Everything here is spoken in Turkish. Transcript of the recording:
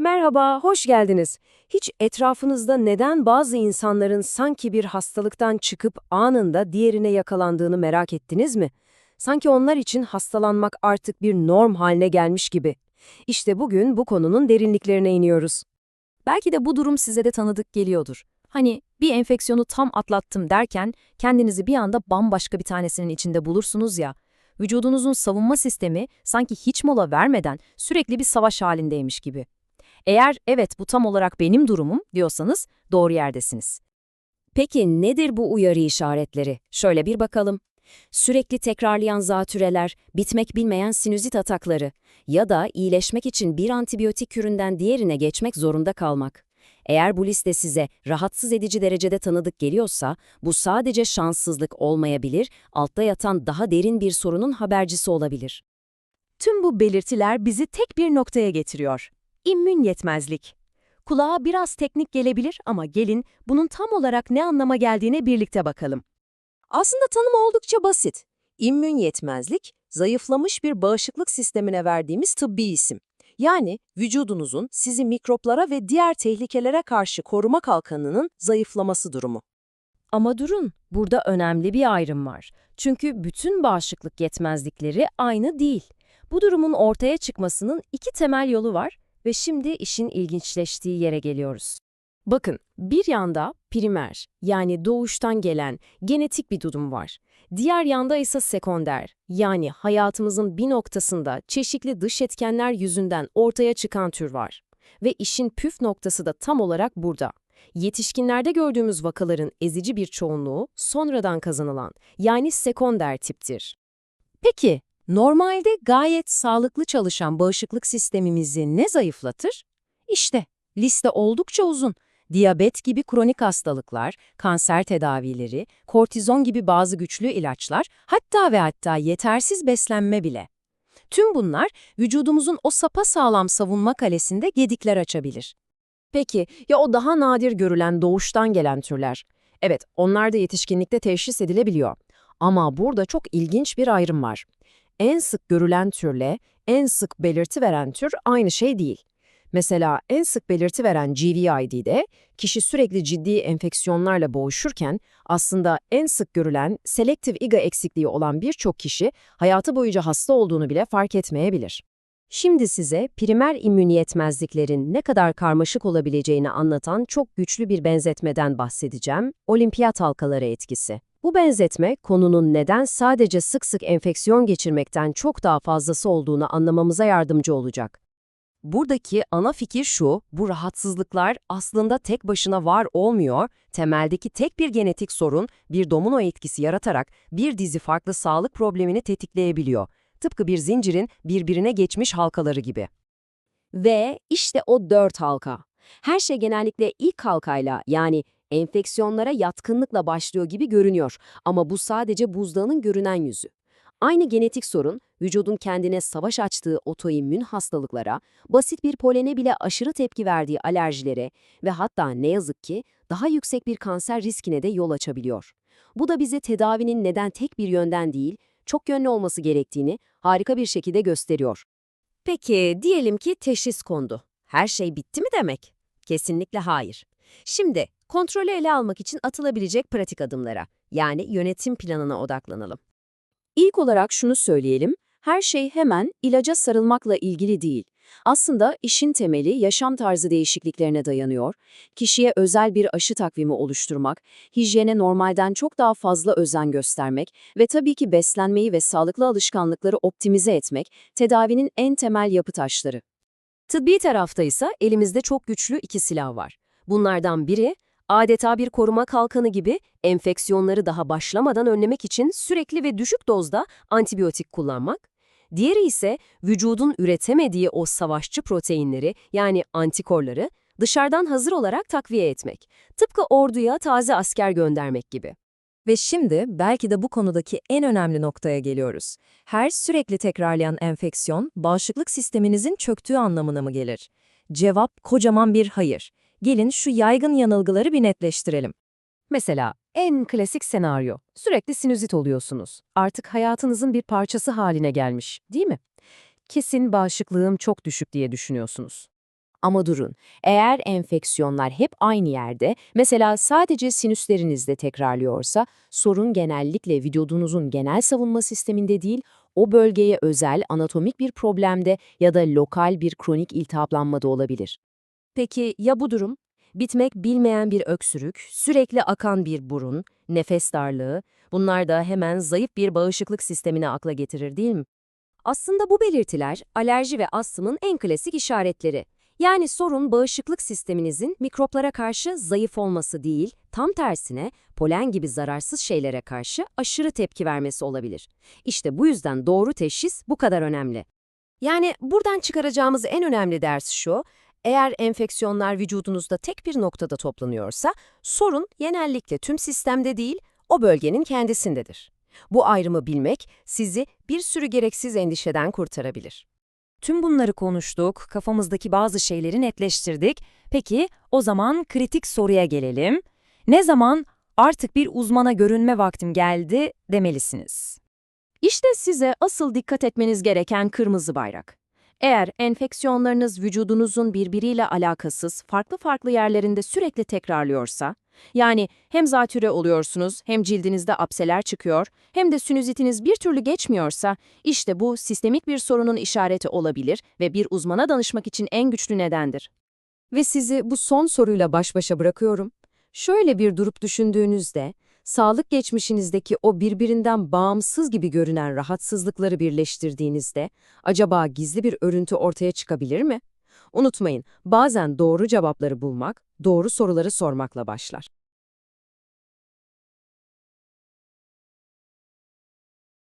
Merhaba, hoş geldiniz. Hiç etrafınızda neden bazı insanların sanki bir hastalıktan çıkıp anında diğerine yakalandığını merak ettiniz mi? Sanki onlar için hastalanmak artık bir norm haline gelmiş gibi. İşte bugün bu konunun derinliklerine iniyoruz. Belki de bu durum size de tanıdık geliyordur. Hani bir enfeksiyonu tam atlattım derken kendinizi bir anda bambaşka bir tanesinin içinde bulursunuz ya. Vücudunuzun savunma sistemi sanki hiç mola vermeden sürekli bir savaş halindeymiş gibi. Eğer evet bu tam olarak benim durumum diyorsanız doğru yerdesiniz. Peki nedir bu uyarı işaretleri? Şöyle bir bakalım. Sürekli tekrarlayan zatüreler, bitmek bilmeyen sinüzit atakları ya da iyileşmek için bir antibiyotik küründen diğerine geçmek zorunda kalmak. Eğer bu liste size rahatsız edici derecede tanıdık geliyorsa, bu sadece şanssızlık olmayabilir, altta yatan daha derin bir sorunun habercisi olabilir. Tüm bu belirtiler bizi tek bir noktaya getiriyor. İmmün yetmezlik. Kulağa biraz teknik gelebilir ama gelin bunun tam olarak ne anlama geldiğine birlikte bakalım. Aslında tanımı oldukça basit. İmmün yetmezlik, zayıflamış bir bağışıklık sistemine verdiğimiz tıbbi isim. Yani vücudunuzun sizi mikroplara ve diğer tehlikelere karşı koruma kalkanının zayıflaması durumu. Ama durun, burada önemli bir ayrım var. Çünkü bütün bağışıklık yetmezlikleri aynı değil. Bu durumun ortaya çıkmasının iki temel yolu var ve şimdi işin ilginçleştiği yere geliyoruz. Bakın, bir yanda primer, yani doğuştan gelen genetik bir durum var. Diğer yanda ise sekonder, yani hayatımızın bir noktasında çeşitli dış etkenler yüzünden ortaya çıkan tür var. Ve işin püf noktası da tam olarak burada. Yetişkinlerde gördüğümüz vakaların ezici bir çoğunluğu sonradan kazanılan, yani sekonder tiptir. Peki, normalde gayet sağlıklı çalışan bağışıklık sistemimizi ne zayıflatır? İşte, liste oldukça uzun. Diyabet gibi kronik hastalıklar, kanser tedavileri, kortizon gibi bazı güçlü ilaçlar, hatta yetersiz beslenme bile. Tüm bunlar vücudumuzun o sapasağlam savunma kalesinde gedikler açabilir. Peki, ya o daha nadir görülen doğuştan gelen türler? Evet, onlar da yetişkinlikte teşhis edilebiliyor. Ama burada çok ilginç bir ayrım var. En sık görülen türle en sık belirti veren tür aynı şey değil. Mesela en sık belirti veren GVID'de kişi sürekli ciddi enfeksiyonlarla boğuşurken aslında en sık görülen selektif IgA eksikliği olan birçok kişi hayatı boyunca hasta olduğunu bile fark etmeyebilir. Şimdi size primer immün yetmezliklerin ne kadar karmaşık olabileceğini anlatan çok güçlü bir benzetmeden bahsedeceğim, olimpiyat halkaları etkisi. Bu benzetme, konunun neden sadece sık sık enfeksiyon geçirmekten çok daha fazlası olduğunu anlamamıza yardımcı olacak. Buradaki ana fikir şu, bu rahatsızlıklar aslında tek başına var olmuyor, temeldeki tek bir genetik sorun bir domino etkisi yaratarak bir dizi farklı sağlık problemini tetikleyebiliyor. Tıpkı bir zincirin birbirine geçmiş halkaları gibi. Ve işte o 4 halka. Her şey genellikle ilk halkayla, yani enfeksiyonlara yatkınlıkla başlıyor gibi görünüyor. Ama bu sadece buzdağının görünen yüzü. Aynı genetik sorun, vücudun kendine savaş açtığı otoimmün hastalıklara, basit bir polene bile aşırı tepki verdiği alerjilere ve hatta ne yazık ki daha yüksek bir kanser riskine de yol açabiliyor. Bu da bize tedavinin neden tek bir yönden değil, çok yönlü olması gerektiğini harika bir şekilde gösteriyor. Peki, diyelim ki teşhis kondu. Her şey bitti mi demek? Kesinlikle hayır. Şimdi, kontrolü ele almak için atılabilecek pratik adımlara, yani yönetim planına odaklanalım. İlk olarak şunu söyleyelim, her şey hemen ilaca sarılmakla ilgili değil. Aslında işin temeli yaşam tarzı değişikliklerine dayanıyor. Kişiye özel bir aşı takvimi oluşturmak, hijyene normalden çok daha fazla özen göstermek ve tabii ki beslenmeyi ve sağlıklı alışkanlıkları optimize etmek tedavinin en temel yapı taşları. Tıbbi tarafta ise elimizde çok güçlü iki silah var. Bunlardan biri, adeta bir koruma kalkanı gibi enfeksiyonları daha başlamadan önlemek için sürekli ve düşük dozda antibiyotik kullanmak. Diğeri ise vücudun üretemediği o savaşçı proteinleri, yani antikorları dışarıdan hazır olarak takviye etmek. Tıpkı orduya taze asker göndermek gibi. Ve şimdi belki de bu konudaki en önemli noktaya geliyoruz. Her sürekli tekrarlayan enfeksiyon, bağışıklık sisteminizin çöktüğü anlamına mı gelir? Cevap kocaman bir hayır. Gelin şu yaygın yanılgıları bir netleştirelim. Mesela en klasik senaryo, sürekli sinüzit oluyorsunuz. Artık hayatınızın bir parçası haline gelmiş, değil mi? Kesin bağışıklığım çok düşük diye düşünüyorsunuz. Ama durun, eğer enfeksiyonlar hep aynı yerde, mesela sadece sinüslerinizde tekrarlıyorsa, sorun genellikle vücudunuzun genel savunma sisteminde değil, o bölgeye özel anatomik bir problemde ya da lokal bir kronik iltihaplanmada olabilir. Peki ya bu durum? Bitmek bilmeyen bir öksürük, sürekli akan bir burun, nefes darlığı, bunlar da hemen zayıf bir bağışıklık sistemini akla getirir değil mi? Aslında bu belirtiler alerji ve astımın en klasik işaretleri. Yani sorun bağışıklık sisteminizin mikroplara karşı zayıf olması değil, tam tersine polen gibi zararsız şeylere karşı aşırı tepki vermesi olabilir. İşte bu yüzden doğru teşhis bu kadar önemli. Yani buradan çıkaracağımız en önemli ders şu: eğer enfeksiyonlar vücudunuzda tek bir noktada toplanıyorsa, sorun genellikle tüm sistemde değil, o bölgenin kendisindedir. Bu ayrımı bilmek sizi bir sürü gereksiz endişeden kurtarabilir. Tüm bunları konuştuk, kafamızdaki bazı şeyleri netleştirdik. Peki, o zaman kritik soruya gelelim. Ne zaman artık bir uzmana görünme vaktim geldi demelisiniz? İşte size asıl dikkat etmeniz gereken kırmızı bayrak. Eğer enfeksiyonlarınız vücudunuzun birbiriyle alakasız, farklı yerlerinde sürekli tekrarlıyorsa, yani hem zatüre oluyorsunuz, hem cildinizde apseler çıkıyor, hem de sinüzitiniz bir türlü geçmiyorsa, işte bu sistemik bir sorunun işareti olabilir ve bir uzmana danışmak için en güçlü nedendir. Ve sizi bu son soruyla baş başa bırakıyorum. Şöyle bir durup düşündüğünüzde, sağlık geçmişinizdeki o birbirinden bağımsız gibi görünen rahatsızlıkları birleştirdiğinizde, acaba gizli bir örüntü ortaya çıkabilir mi? Unutmayın, bazen doğru cevapları bulmak, doğru soruları sormakla başlar.